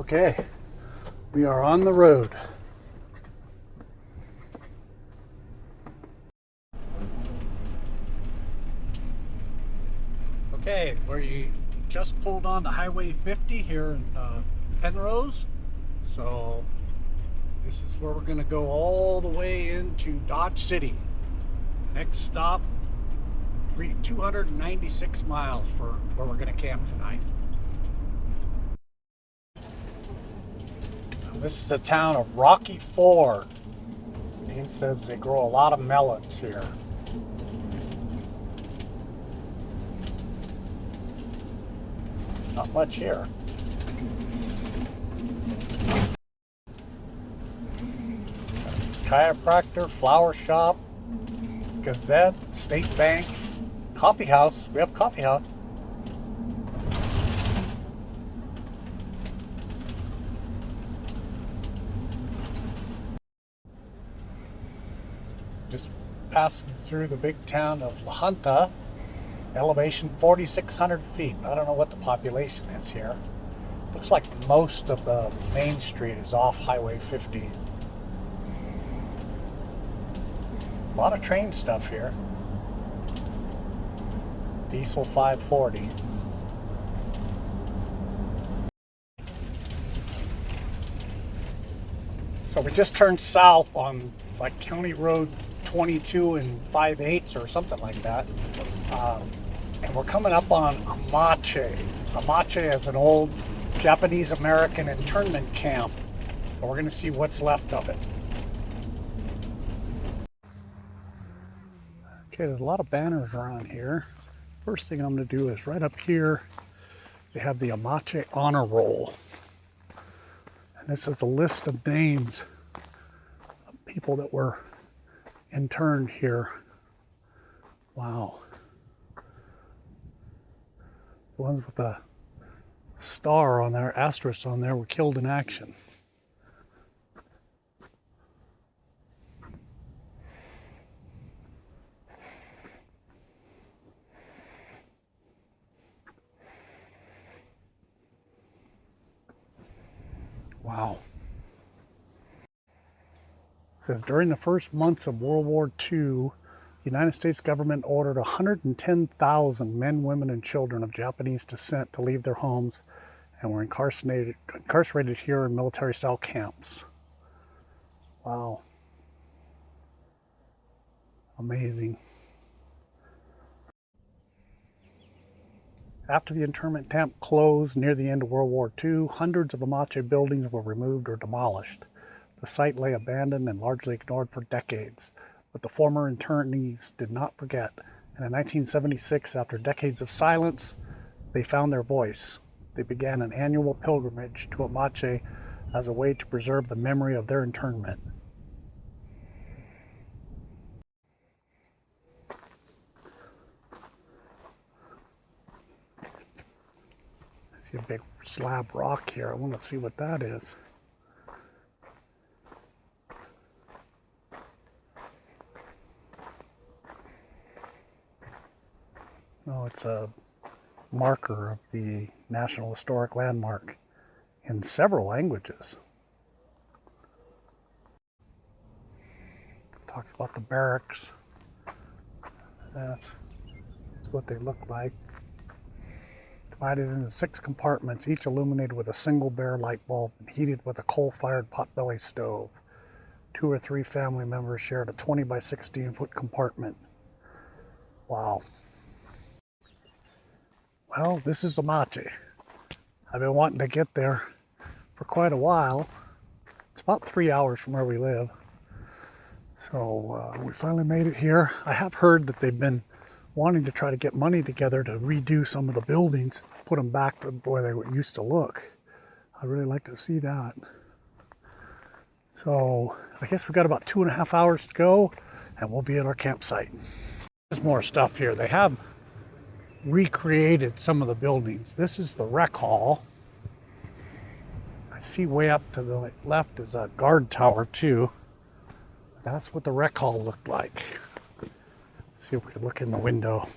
Okay, we are on the road. Okay, we just pulled on to Highway 50 here in Penrose. So this is where we're going to go all the way into Dodge City. Next stop, 296 miles for where we're going to camp tonight. This is the town of Rocky Ford. He says they grow a lot of melons here. Not much here. Chiropractor, flower shop, Gazette, State Bank, coffee house. We have a coffee house. Just passing through the big town of La Junta, elevation 4,600 feet. I don't know what the population is here. Looks like most of the main street is off Highway 50. A lot of train stuff here. Diesel 540. So we just turned south on like County Road 22 and 5/8 or something like that. And we're coming up on Amache. Amache is an old Japanese-American internment camp. So we're going to see what's left of it. Okay, there's a lot of banners around here. First thing I'm going to do is right up here, they have the Amache Honor Roll. And this is a list of names of people that were interned here. Wow. The ones with a star on there, asterisk on there, were killed in action. Wow. It says during the first months of World War II, the United States government ordered 110,000 men, women, and children of Japanese descent to leave their homes and were incarcerated here in military-style camps. Wow. Amazing. After the internment camp closed near the end of World War II, hundreds of Amache buildings were removed or demolished. The site lay abandoned and largely ignored for decades, but the former internees did not forget. And in 1976, after decades of silence, they found their voice. They began an annual pilgrimage to Amache as a way to preserve the memory of their internment. I see a big slab rock here. I want to see what that is. Oh, it's a marker of the National Historic Landmark in several languages. It talks about the barracks. That's what they look like. Divided into 6 compartments, each illuminated with a single bare light bulb and heated with a coal-fired potbelly stove. 2 or 3 family members shared a 20 by 16 foot compartment. Wow. Well, this is Amache. I've been wanting to get there for quite a while. It's about 3 hours from where we live. So we finally made it here. I have heard that they've been wanting to try to get money together to redo some of the buildings, put them back to the way they used to look. I'd really like to see that. So I guess we've got about 2.5 hours to go and we'll be at our campsite. There's more stuff here. They have recreated some of the buildings. This is the rec hall. I see way up to the left is a guard tower too. That's what the rec hall looked like. Let's see if we can look in the window.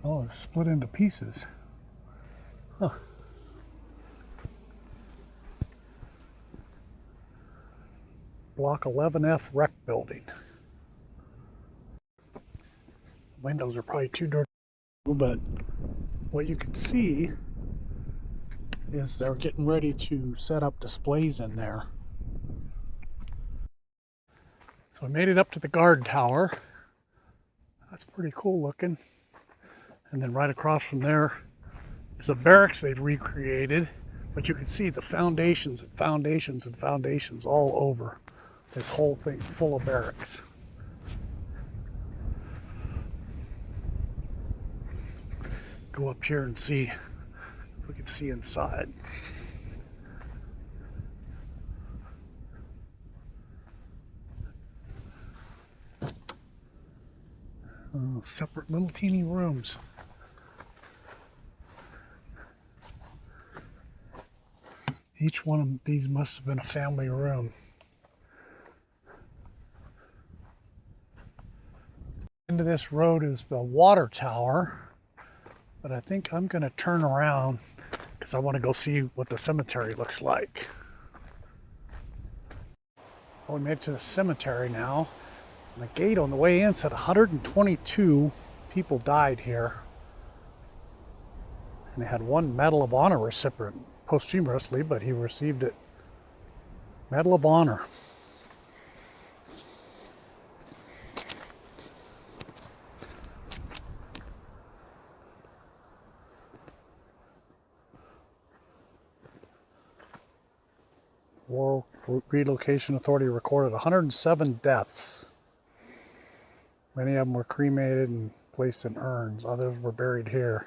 Oh, it's split into pieces. Huh. Block 11F rec building. Windows are probably too dirty, but what you can see is they're getting ready to set up displays in there. So I made it up to the guard tower. That's pretty cool looking. And then right across from there is a barracks they've recreated, but you can see the foundations and foundations and foundations all over. This whole thing full of barracks. Go up here and see if we can see inside. Separate little teeny rooms. Each one of these must have been a family room. Into this road is the water tower, but I think I'm going to turn around because I want to go see what the cemetery looks like. Well, we made it to the cemetery now. The gate on the way in said 122 people died here. And they had one Medal of Honor recipient posthumously, but he received it. Medal of Honor. War Relocation Authority recorded 107 deaths. Many of them were cremated and placed in urns. Others were buried here.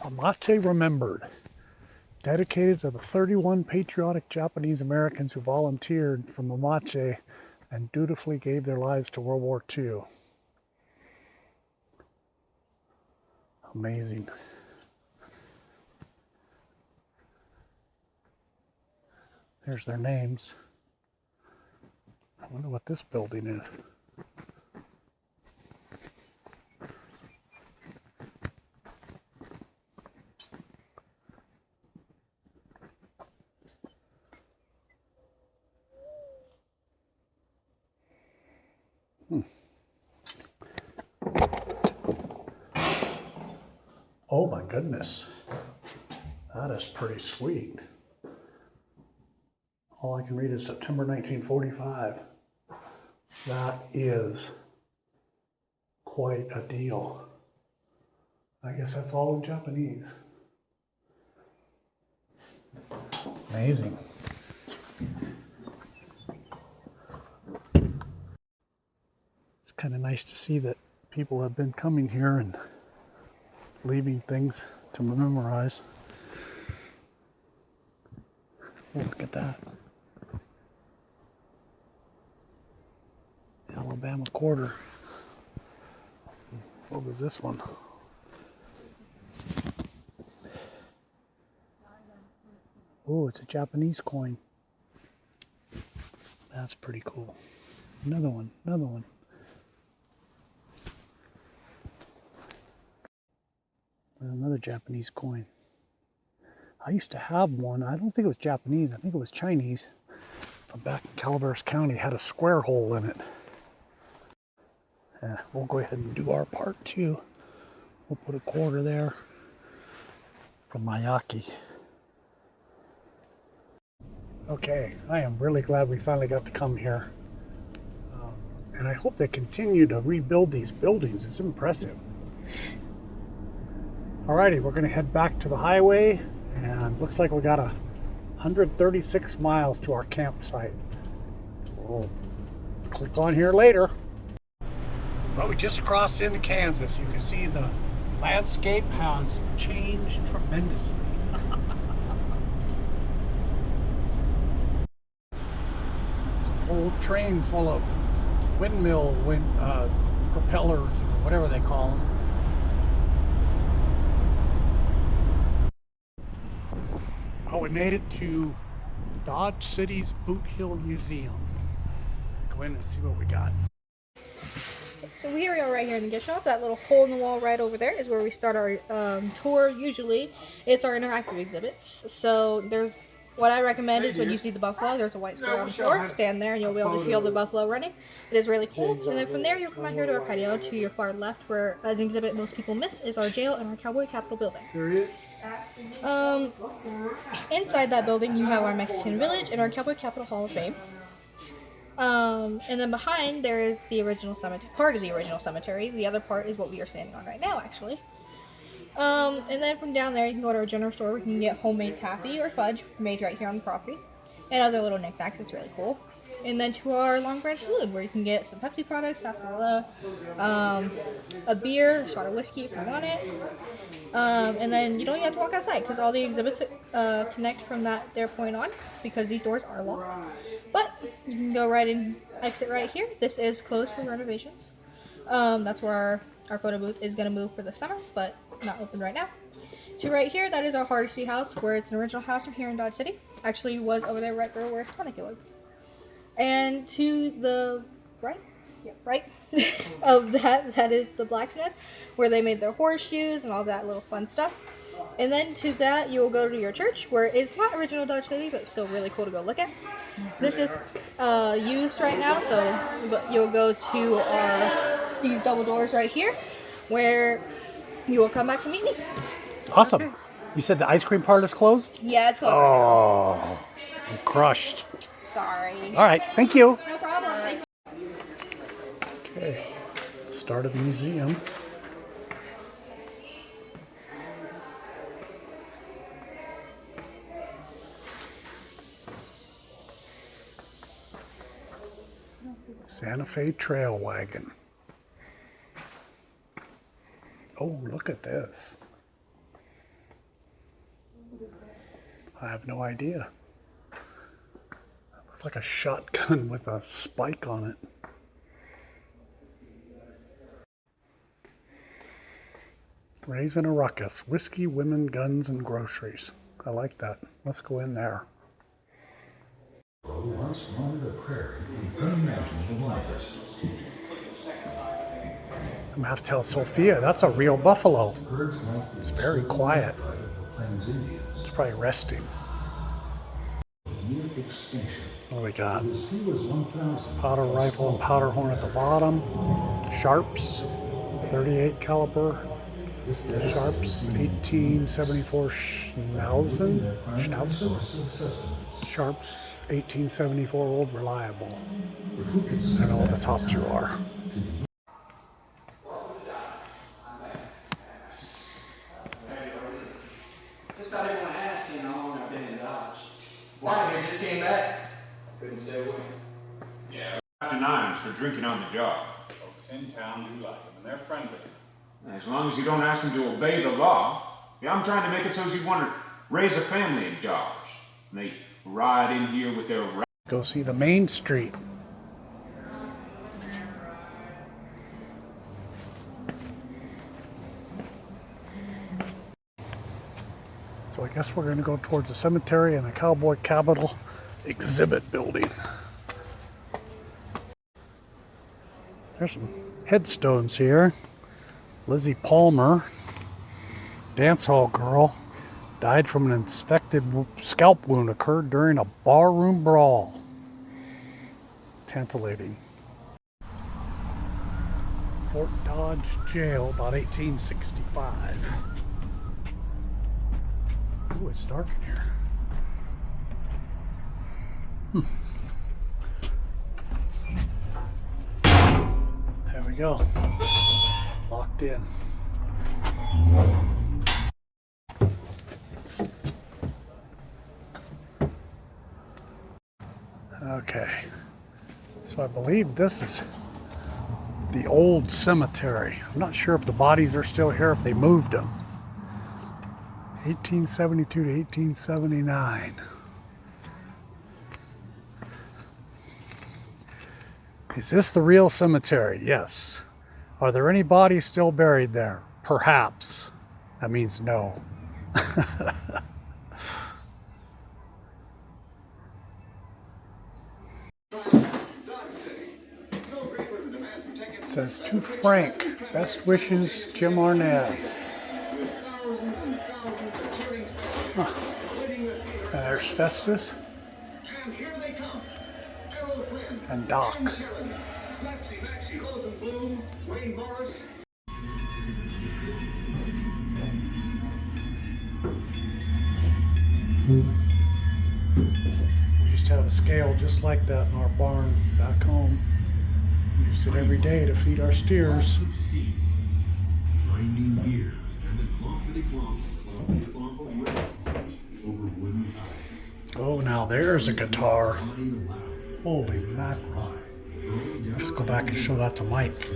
Amache Remembered, dedicated to the 31 patriotic Japanese Americans who volunteered from Amache and dutifully gave their lives to World War II. Amazing. There's their names. I wonder what this building is. Oh my goodness, that is pretty sweet. All I can read is September 1945. That is quite a deal. I guess that's all in Japanese. Amazing. It's kind of nice to see that people have been coming here and leaving things to memorize. Oh, look at that. Alabama quarter. What was this one? Oh, it's a Japanese coin. That's pretty cool. Another one, another one. Another Japanese coin. I used to have one. I don't think it was Japanese. I think it was Chinese. From back in Calaveras County, it had a square hole in it. We'll go ahead and do our part too. We'll put a quarter there from Mayaki. Okay, I am really glad we finally got to come here. And I hope they continue to rebuild these buildings. It's impressive. Alrighty, we're going to head back to the highway, and looks like we got 136 miles to our campsite. We'll click on here later. Well, we just crossed into Kansas. You can see the landscape has changed tremendously. There's a whole train full of windmill propellers, or whatever they call them. Oh, we made it to Dodge City's Boot Hill Museum. Go in and see what we got. So here we are right here in the gift shop. That little hole in the wall right over there is where we start our tour. Usually it's our interactive exhibits. So there's what I recommend is when you see the buffalo, there's a white square on the floor. Stand there and you'll be able to feel the buffalo running. It is really cool. And then from there you'll come out here to our patio to your far left, where an exhibit most people miss is our jail and our cowboy capital building. Inside that building you have our Mexican village and our cowboy capital hall of fame. And then behind there is the original cemetery, part of the original cemetery. The other part is what we are standing on right now, actually. And then from down there you can go to our general store where you can get homemade taffy or fudge made right here on the property, and other little knickknacks. It's really cool. And then to our Long Branch Saloon where you can get some Pepsi products, sarsaparilla, a beer, a shot of whiskey if you want it. And then you don't even have to walk outside because all the exhibits connect from their point on, because these doors are locked. But you can go right and exit right here. This is closed for renovations. That's where our photo booth is going to move for the summer, but not open right now. So right here, that is our Hardesty house, where it's an original house from here in Dodge City. Actually was over there right where Carnegie was. And to the right, of that is the blacksmith, where they made their horseshoes and all that little fun stuff. And then to that, you will go to your church, where it's not original Dodge City, but still really cool to go look at. This is used right now, so you'll go to these double doors right here, where you will come back to meet me. Awesome. Okay. You said the ice cream part is closed? Yeah, it's closed. Oh, I'm crushed. Sorry. All right, thank you. No problem. Thank you. Okay, start of the museum. Santa Fe Trail Wagon. Oh, look at this. I have no idea. Looks like a shotgun with a spike on it. Raising a Ruckus. Whiskey, women, guns, and groceries. I like that. Let's go in there. Once roamed the prairie in unimaginable wonders. I'm gonna have to tell Sophia that's a real buffalo. It's very quiet. It's probably resting. What do we got? Powder rifle and powder horn at the bottom. Sharps, 38 caliber. Sharps, 1874 Schnauzen. Sharps, 1874 Old Reliable. I don't know what the top two are. Just thought everyone asked, you know, how long I've been in Dodge. Why? You just came back? Couldn't stay away. Yeah, after 9s for drinking on the job. Folks in town do like them, and they're friendly. As long as you don't ask them to obey the law. Yeah, I'm trying to make it so you want to raise a family in Dodge. And they ride in here with their... Go see the main street. So I guess we're going to go towards the cemetery and the Cowboy Capital exhibit building. There's some headstones here. Lizzie Palmer, dance hall girl, died from an infected scalp wound occurred during a barroom brawl. Tantalating. Fort Dodge Jail, about 1865. Ooh, it's dark in here. There we go. Locked in. Okay. So I believe this is the old cemetery. I'm not sure if the bodies are still here, if they moved them. 1872 to 1879. Is this the real cemetery? Yes. Are there any bodies still buried there? Perhaps. That means no. It says, to Frank, best wishes, Jim Arnaz. Huh. There's Festus. And Doc. We used to have a scale just like that in our barn back home. We used it every day to feed our steers. Grinding gears and the clompity clomp of railroads over wooden ties. Oh, now there's a guitar. Holy mackerel. Let's go back and show that to Mike.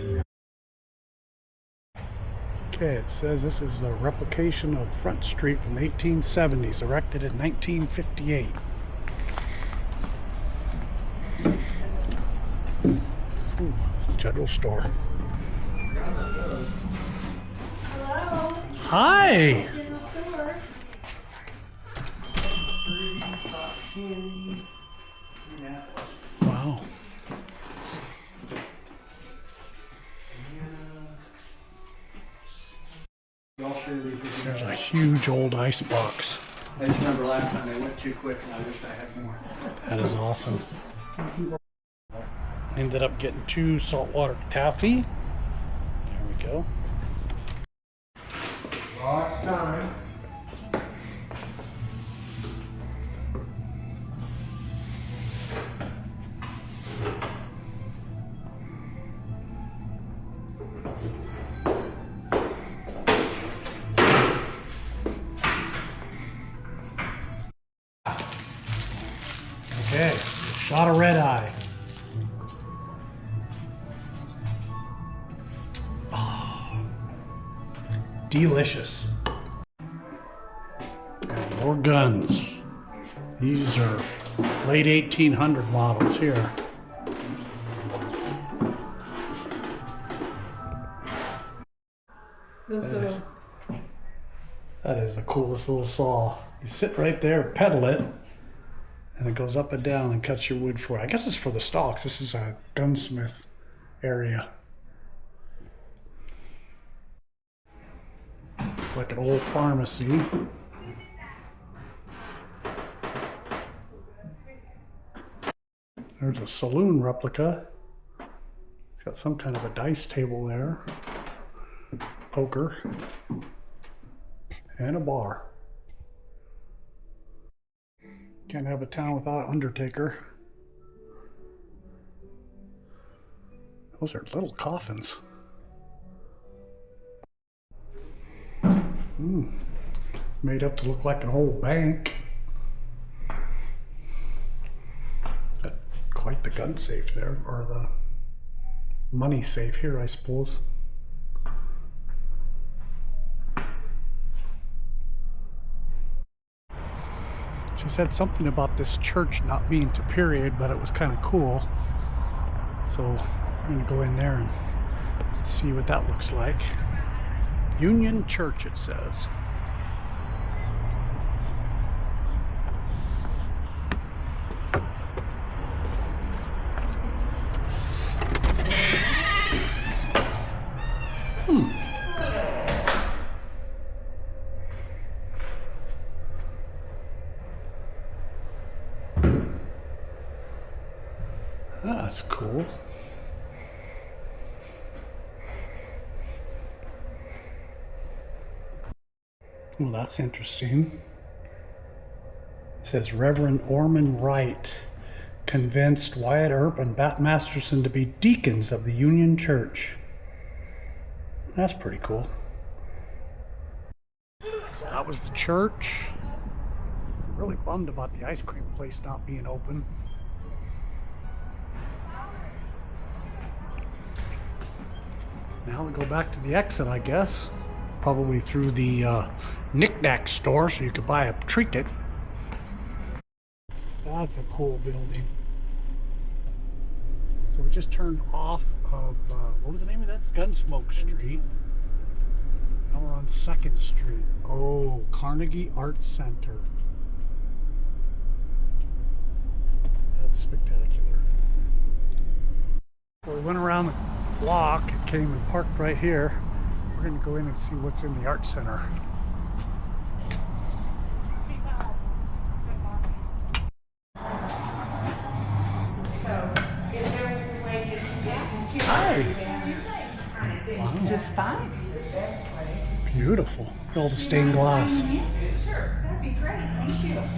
Okay, it says this is a replication of Front Street from the 1870s, erected in 1958. Ooh, general store. Hello. Hi! In the store. Wow. I'll share these with you. There's a huge old ice box. I just remember last time they went too quick and I wished I had more. That is awesome. Ended up getting 2 saltwater taffy. There we go. Lost time. Okay, shot of red eye. Oh, delicious. And more guns. These are late 1800 models here. That is the coolest little saw. You sit right there, pedal it, and it goes up and down and cuts your wood for it. I guess it's for the stalks. This is a gunsmith area. It's like an old pharmacy. There's a saloon replica. It's got some kind of a dice table there. Poker. And a bar. Can't have a town without an undertaker. Those are little coffins. Made up to look like an old bank. Got quite the gun safe there, or the money safe here, I suppose. She said something about this church not being to period, but it was kind of cool. So I'm gonna go in there and see what that looks like. Union Church, it says. That's cool. Well, that's interesting. It says Reverend Orman Wright convinced Wyatt Earp and Bat Masterson to be deacons of the Union Church. That's pretty cool. So that was the church. Really bummed about the ice cream place not being open. Now we go back to the exit, I guess. Probably through the knick-knack store so you could buy a trinket. That's a cool building. It's So we just turned off of, what was the name of that? Gunsmoke Street. Now we're on 2nd Street. Oh, Carnegie Art Center. That's spectacular. Well, we went around the block, came and parked right here. We're going to go in and see what's in the art center. Hi. Wow. Just fine. Beautiful. Look at all the stained glass. Sure, that'd be great. Thank you. Are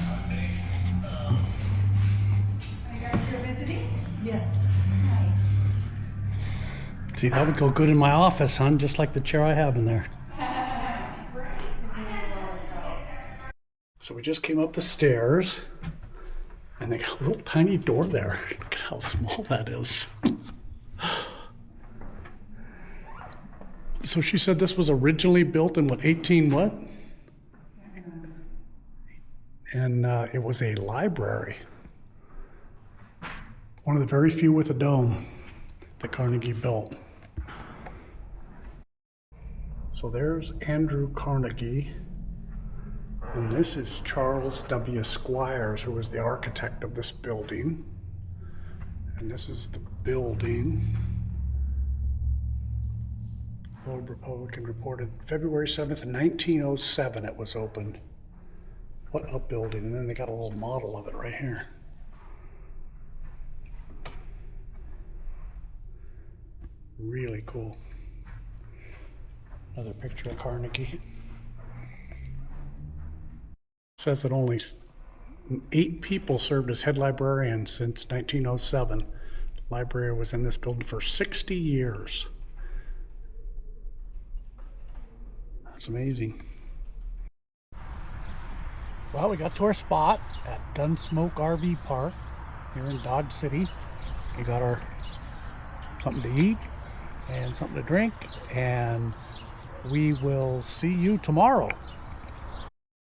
you guys here visiting? Yes. Nice. See, that would go good in my office, hon, just like the chair I have in there. So we just came up the stairs, and they got a little tiny door there. Look at how small that is. So she said this was originally built in what, 18 what? And it was a library. One of the very few with a dome that Carnegie built. So there's Andrew Carnegie. And this is Charles W. Squires, who was the architect of this building. And this is the building. Globe Republican reported February 7th, 1907 it was opened. What a building. And then they got a little model of it right here. Really cool. Another picture of Carnegie. It says that only 8 people served as head librarians since 1907. The library was in this building for 60 years. That's amazing. Well, we got to our spot at Gunsmoke RV Park here in Dodge City. We got our something to eat and something to drink, and we will see you tomorrow.